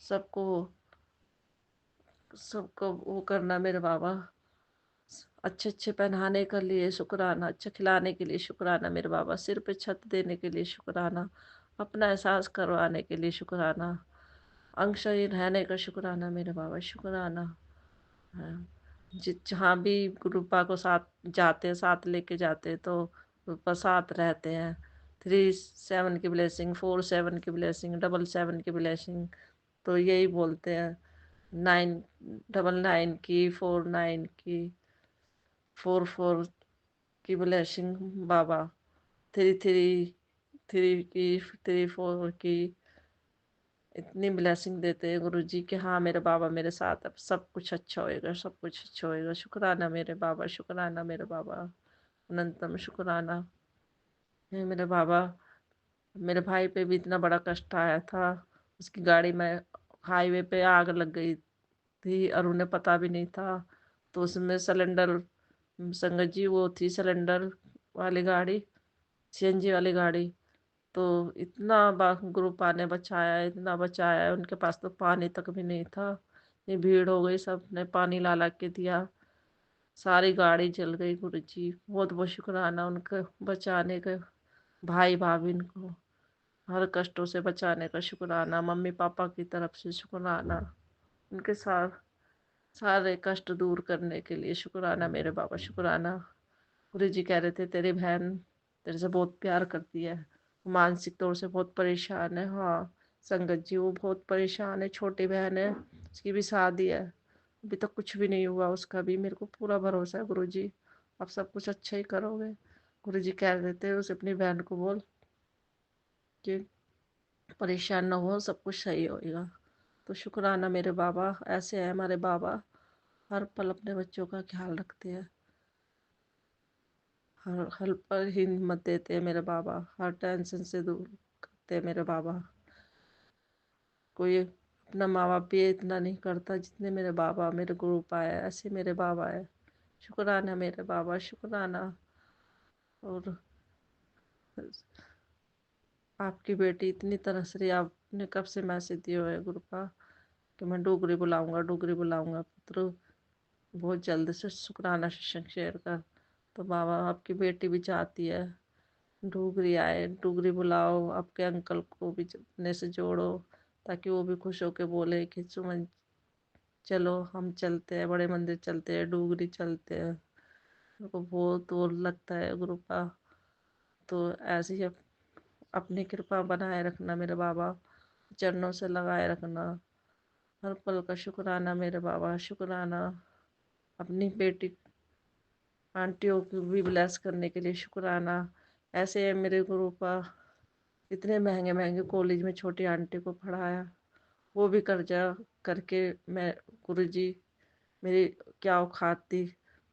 सबको सबको वो करना मेरे बाबा। अच्छे अच्छे पहनाने के लिए शुक्राना, अच्छा खिलाने के लिए शुक्राना मेरे बाबा, सिर पे छत देने के लिए शुक्राना, अपना एहसास करवाने के लिए शुक्राना। अंग शरीर रहने का शुक्राना मेरे बाबा, शुक्राना। हाँ, जहाँ भी गुरुपा को साथ जाते हैं, साथ लेके जाते हैं, तो गुरुपा साथ रहते हैं। 37 की ब्लेसिंग, 47 की ब्लेसिंग, 77 की ब्लेसिंग, तो यही बोलते हैं। 999 की, 49 की, 44 की ब्लेसिंग बाबा, 33 की, 34 की, इतनी ब्लेसिंग देते हैं गुरु जी कि हाँ मेरे बाबा मेरे साथ, अब सब कुछ अच्छा होएगा, सब कुछ अच्छा होएगा। शुक्राना मेरे बाबा, शुक्राना मेरे बाबा, अनंतम शुक्राना। हे मेरे बाबा, मेरे भाई पे भी इतना बड़ा कष्ट आया था। उसकी गाड़ी में हाईवे पे आग लग गई थी और उन्हें पता भी नहीं था। तो उसमें सिलेंडर, संगत जी वो थी सिलेंडर वाली गाड़ी, सीएनजी वाली गाड़ी। तो इतना ग्रुपा ने बचाया, इतना बचाया, उनके पास तो पानी तक भी नहीं था। ये भीड़ हो गई, सब ने पानी ला ला के दिया, सारी गाड़ी जल गई। गुरु जी बहुत बहुत शुक्राना उनके बचाने का, भाई भाभी को हर कष्टों से बचाने का शुक्राना, मम्मी पापा की तरफ से शुक्राना, उनके साथ सारे कष्ट दूर करने के लिए शुक्राना मेरे बाबा, शुक्राना। गुरु जी कह रहे थे तेरी बहन तेरे से बहुत प्यार करती है, मानसिक तौर से बहुत परेशान है। हाँ संगत जी वो बहुत परेशान है, छोटी बहन है, उसकी भी शादी है, अभी तक कुछ भी नहीं हुआ उसका भी। मेरे को पूरा भरोसा है गुरु जी, आप सब कुछ अच्छा ही करोगे। गुरु जी कह रहे थे उसे अपनी बहन को बोल कि परेशान ना हो, सब कुछ सही होएगा। तो शुक्राना मेरे बाबा, ऐसे है हमारे बाबा, हर पल अपने बच्चों का ख्याल रखते हैं, हर हल पर ही हिम्मत देते हैं मेरे बाबा, हर टेंशन से दूर करते हैं मेरे बाबा। कोई अपना माँ बाप भी इतना नहीं करता जितने मेरे बाबा, मेरे गुरु पाए ऐसे मेरे बाबा है। शुक्राना मेरे बाबा, शुक्राना। और आपकी बेटी इतनी तरस रही, आपने कब से मैसेज दिए हुए गुरुपा कि मैं डोगरी बुलाऊंगा, डोगरी बुलाऊंगा पुत्र, बहुत जल्द से शुक्राना सत्संग शेयर कर। तो बाबा आपकी बेटी भी चाहती है डोगरी आए, डोगरी बुलाओ, आपके अंकल को भी अपने से जोड़ो, ताकि वो भी खुश होके बोले कि सुमन चलो हम चलते हैं, बड़े मंदिर चलते हैं, डोगरी चलते हैं। मेरे को बहुत वो लगता है गुरुपा। तो ऐसे ही अपनी कृपा बनाए रखना मेरे बाबा, चरणों से लगाए रखना, हर पल का शुक्राना मेरे बाबा, शुक्राना। अपनी बेटी आंटियों को भी ब्लेस करने के लिए शुक्राना। ऐसे है मेरे गुरुपा, इतने महंगे महंगे कॉलेज में छोटी आंटी को पढ़ाया, वो भी कर्जा करके मैं, गुरुजी मेरी क्या औकात थी,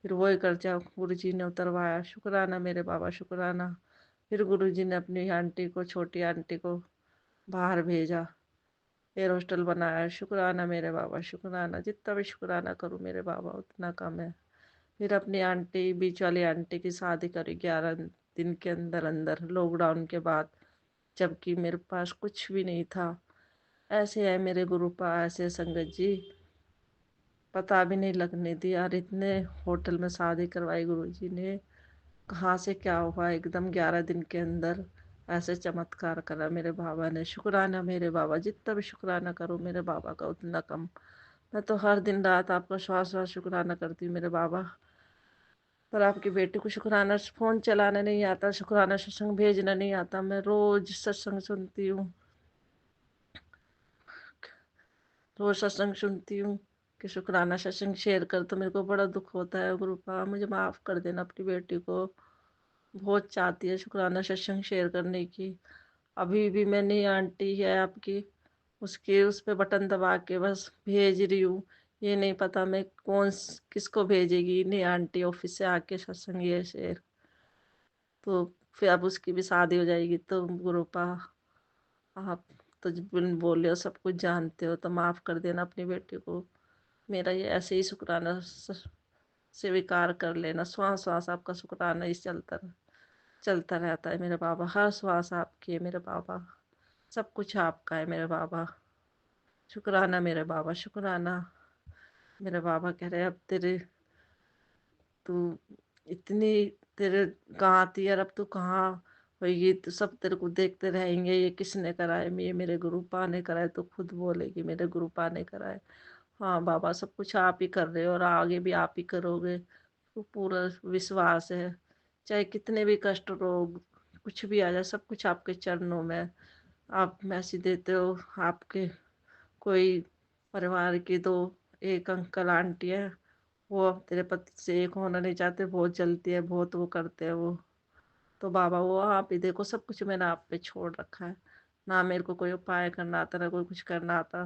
फिर वही कर्जा गुरुजी ने उतरवाया। शुक्राना मेरे बाबा, शुक्राना। फिर गुरुजी ने अपनी आंटी को, छोटी आंटी को बाहर भेजा, एयर हॉस्टल बनाया। शुक्राना मेरे बाबा, शुक्राना। जितना भी शुक्राना करूँ मेरे बाबा उतना कम है। फिर अपनी आंटी, बीच वाली आंटी की शादी करी 11 दिन के अंदर अंदर, लॉकडाउन के बाद, जबकि मेरे पास कुछ भी नहीं था। ऐसे है मेरे गुरुपा, ऐसे संगत जी, पता भी नहीं लगने दिया। और इतने होटल में शादी करवाई गुरुजी ने, कहाँ से क्या हुआ, एकदम 11 दिन के अंदर ऐसे चमत्कार करा मेरे बाबा ने। शुक्राना मेरे बाबा, जितना भी शुक्राना करो मेरे बाबा का उतना कम। मैं तो हर दिन रात आपका श्वास श्वास शुक्राना करती हूँ मेरे बाबा। पर आपकी बेटी को शुक्राना फोन चलाना नहीं आता, शुक्राना सत्संग भेजना नहीं आता। मैं रोज सत्संग सुनती हूँ, रोज सत्संग सुनती हूँ कि शुक्राना सत्संग शेयर कर। तो मेरे को बड़ा दुख होता है गुरुपा, मुझे माफ़ कर देना। अपनी बेटी को बहुत चाहती है शुक्राना सत्संग शेयर करने की। अभी भी मैं, नई आंटी है आपकी, उसके उस पे बटन दबा के बस भेज रही हूँ। ये नहीं पता मैं किसको भेजेगी नई आंटी ऑफिस से आके सत्संग ये शेयर। तो फिर अब उसकी भी शादी हो जाएगी। तो गुरुपा आप तो बिन बोले हो सब कुछ जानते हो, तो माफ़ कर देना अपनी बेटी को। मेरा ये ऐसे ही शुक्राना स्वीकार कर लेना, श्वास श्वास आपका शुक्राना ही चलता रहता है मेरे बाबा। हर श्वास आपकी है मेरे बाबा, सब कुछ आपका है मेरे बाबा। शुक्राना मेरे बाबा, शुक्राना। मेरे बाबा कह रहे अब तेरे, तू इतनी, तेरे कहाँ थी और अब तू कहाँ होगी तो सब तेरे को देखते रहेंगे, ये किसने कराए, ये मेरे गुरुपा ने कराए, तो खुद बोलेगी मेरे गुरुपा ने कराए। हाँ बाबा, सब कुछ आप ही कर रहे हो और आगे भी आप ही करोगे, तो पूरा विश्वास है। चाहे कितने भी कष्ट रोग कुछ भी आ जाए, सब कुछ आपके चरणों में। आप मैसेज देते हो, आपके कोई परिवार की दो एक अंकल आंटी है, वो तेरे पति से एक होना नहीं चाहते, बहुत जलती है, बहुत वो करते हैं वो। तो बाबा वो आप ही देखो, सब कुछ मैंने आप पे छोड़ रखा है। ना मेरे को कोई उपाय करना आता, ना कोई कुछ करना आता।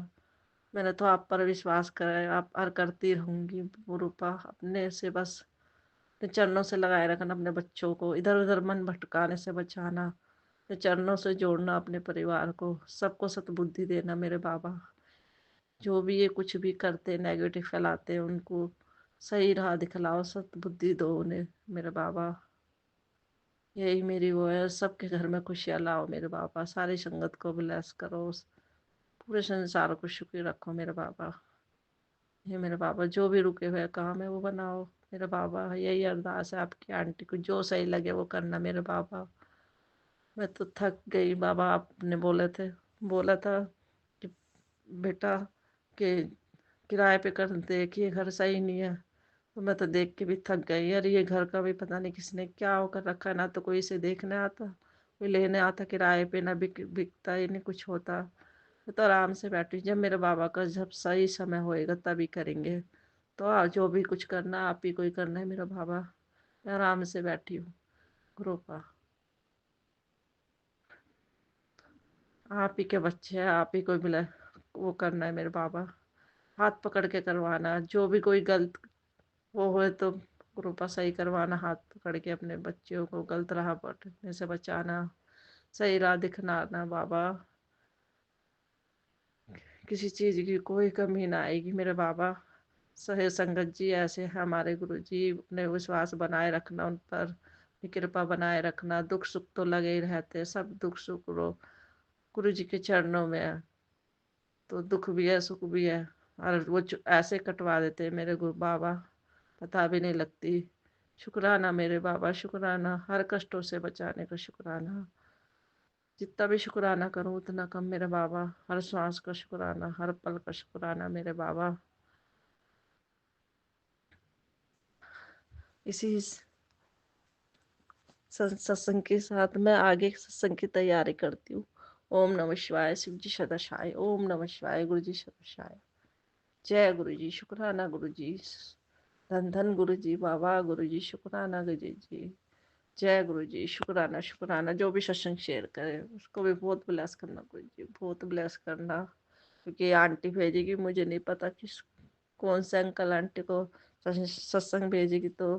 मैंने तो आप पर विश्वास करा है, आप और करती रहूंगी। वो रूपा अपने से बस अपने चरणों से लगाए रखना, अपने बच्चों को इधर उधर मन भटकाने से बचाना, अपने चरणों से जोड़ना अपने परिवार को, सबको सतबुद्धि देना मेरे बाबा। जो भी ये कुछ भी करते नेगेटिव फैलाते हैं, उनको सही राह दिखलाओ, सतबुद्धि दो उन्हें मेरे बाबा। यही मेरी वो है, सबके घर में खुशियाँ लाओ मेरे बाबा, सारी संगत को ब्लेस करो, पूरे संसार को सुखी रखो मेरे बाबा। ये मेरे बाबा जो भी रुके हुए काम है वो बनाओ मेरे बाबा। यही अरदास है आपकी आंटी को, जो सही लगे वो करना मेरे बाबा। मैं तो थक गई बाबा, आपने बोला था कि बेटा के किराए पे कर दे, कि ये घर सही नहीं है। तो मैं तो देख के भी थक गई यार, ये घर का भी पता नहीं किसने क्या होकर रखा है, ना तो कोई इसे देखने आता, कोई लेने आता किराए पे, ना बिकता ही नहीं कुछ होता। मैं तो आराम से बैठी, जब मेरे बाबा का जब सही समय होएगा तभी करेंगे। तो जो भी कुछ करना आप ही कोई करना है मेरा बाबा। मैं आराम से बैठी हूँ कृपा। आप ही के बच्चे हैं, आप ही को मिला वो करना है मेरे बाबा। हाथ पकड़ के करवाना, जो भी कोई गलत वो हो तो कृपा सही करवाना, हाथ पकड़ के अपने बच्चों को गलत राह पड़ने से बचाना, सही राह दिखलाना बाबा। किसी चीज की कोई कमी ना आएगी मेरे बाबा। सहे संगत जी ऐसे हैं हमारे गुरु जी, अपने विश्वास बनाए रखना उन पर, अपनी कृपा बनाए रखना। दुख सुख तो लगे ही रहते हैं, सब दुख सुख रो गुरु जी के चरणों में है। तो दुख भी है सुख भी है, और वो ऐसे कटवा देते हैं मेरे गुरु बाबा, पता भी नहीं लगती। शुक्राना मेरे बाबा, शुक्राना, हर कष्टों से बचाने का शुक्राना। जितना भी शुक्राना करूं उतना कम मेरे बाबा। हर सांस का शुक्राना, हर पल का शुक्राना मेरे बाबा। इसी सत्संग के साथ मैं आगे सत्संग की तैयारी करती हूँ। ओम नमः शिवाय, शिव जी सदाशाय, ओम नमः शिवाय, गुरु जी सदाशाय। जय गुरु जी, शुक्राना गुरु जी, धन धन गुरु जी बाबा, गुरु जी शुक्राना गुरु जी। जय गुरु जी, शुक्राना शुक्राना। जो भी सत्संग शेयर करे उसको भी बहुत ब्लेस करना गुरु जी, बहुत ब्लेस करना। क्योंकि आंटी भेजेगी, मुझे नहीं पता किस कौन से अंकल आंटी को सत्संग भेजेगी, तो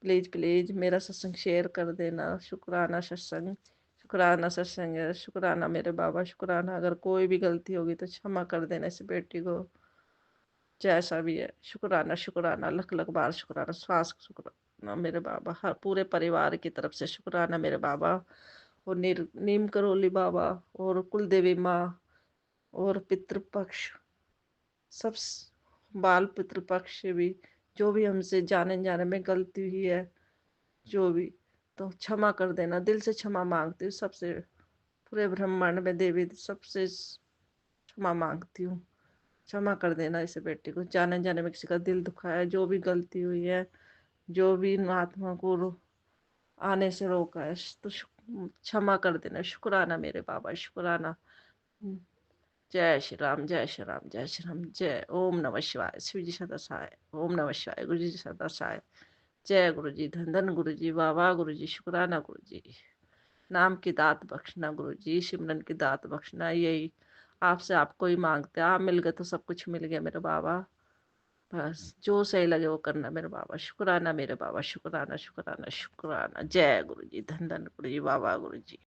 प्लीज प्लीज मेरा सत्संग शेयर कर देना। शुक्राना सत्संग, शुक्राना सत्संग है, शुक्राना मेरे बाबा, शुक्राना। अगर कोई भी गलती होगी तो क्षमा कर देना इस बेटी को, जैसा भी है। शुक्राना शुक्राना, लख लख बार शुक्राना, श्वास शुक्राना मेरे बाबा। हर पूरे परिवार की तरफ से शुक्राना मेरे बाबा। और नीम करोली बाबा, और कुल देवी माँ, और पितृपक्ष, सब बाल पितृपक्ष से भी जो भी हमसे जाने जाने में गलती हुई है, जो भी, तो क्षमा कर देना। दिल से क्षमा मांगती हूँ सबसे, पूरे ब्रह्मांड में देवी सबसे क्षमा मांगती हूँ। क्षमा कर देना इस बेटी को, जाने जाने में किसी का दिल दुखाया, जो भी गलती हुई है, जो भी इन आत्मा को आने से रोका है, तो क्षमा कर देना। शुक्राना मेरे बाबा, शुक्राना। जय श्री राम, जय श्री राम, जय श्री राम। जय ओम नमः शिवाय, शिव जी सदा सहाय, ओम नमः शिवाय, गुरु जी सदा सहाय। जय गुरु जी, धन धन गुरु जी बाबा, गुरु जी शुक्राना गुरु जी। नाम की दात बख्शना गुरु जी, सिमरन की दात बख्शना। यही आपसे आपको ही मांगते हैं, आप मिल गए तो सब कुछ मिल गया मेरे बाबा। बस जो सही लगे वो करना मेरे बाबा। शुक्राना मेरे बाबा, शुक्राना शुक्राना शुक्राना। जय गुरु जी, धन धन गुरु जी बाबा, गुरु जी।